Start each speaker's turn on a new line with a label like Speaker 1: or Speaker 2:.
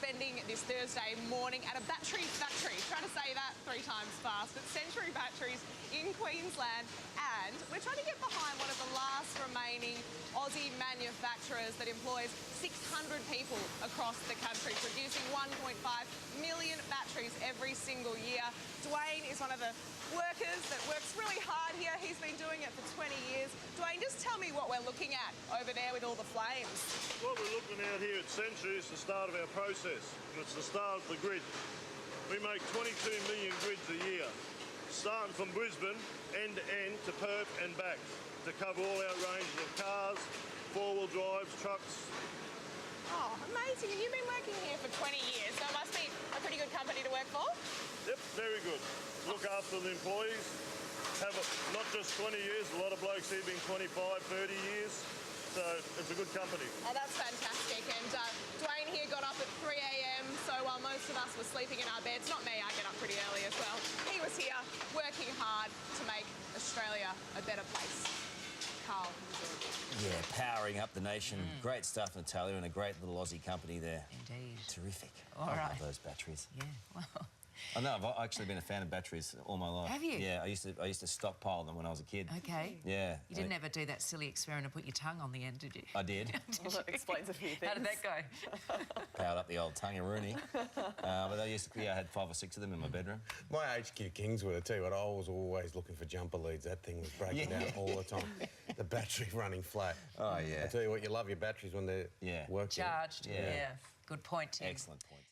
Speaker 1: spending this Thursday morning at a battery factory. Trying to say that 3 times fast. It's Century Batteries in Queensland, and we're trying to get behind one of the last remaining Aussie manufacturers that employs 600 people across the country, producing 1.5 million batteries every single year. Dwayne is one of the workers that works really hard here. He's been doing it for 20 years. Dwayne, just tell me what we're looking at over there with all the flames.
Speaker 2: What we're looking at here at Century is the start of our process, and it's the start of the grid. We make 22 million grids a year, starting from Brisbane end to end to Perth and back, to cover all our ranges of cars, four-wheel drives, trucks.
Speaker 1: Oh, amazing. And you've been working here for 20 years, so it must be a pretty good company to work for?
Speaker 2: Yep, very good. Look after the employees. Have not just 20 years, a lot of blokes here been 25, 30 years. So it's a good company.
Speaker 1: Oh, that's fantastic. And Dwayne here got up at 3 a.m, so while most of us were sleeping in our beds, not me, I get up pretty early as well, he was here working hard to make Australia a better place. Carl.
Speaker 3: Yeah, powering up the nation. Great stuff, Natalia, and a great little Aussie company there.
Speaker 4: Indeed.
Speaker 3: Terrific.
Speaker 4: All
Speaker 3: I
Speaker 4: right.
Speaker 3: love those batteries.
Speaker 4: Yeah, well...
Speaker 3: I know, I've actually been a fan of batteries all my life.
Speaker 4: Have you?
Speaker 3: Yeah, I used to stockpile them when I was a kid.
Speaker 4: OK.
Speaker 3: Yeah.
Speaker 4: You didn't ever do that silly experiment and put your tongue on the end, did you?
Speaker 3: I did.
Speaker 1: Well, that explains a few things.
Speaker 4: How did that go?
Speaker 3: Powered up the old tongue-a-rooney. But I had 5 or 6 of them in my bedroom.
Speaker 5: My HQ Kingswood, I tell you what, I was always looking for jumper leads. That thing was breaking down all the time. The battery running flat.
Speaker 3: Oh, yeah.
Speaker 5: I tell you what, you love your batteries when they're working.
Speaker 4: Charged. Yeah. Good point, Tim.
Speaker 3: Excellent point.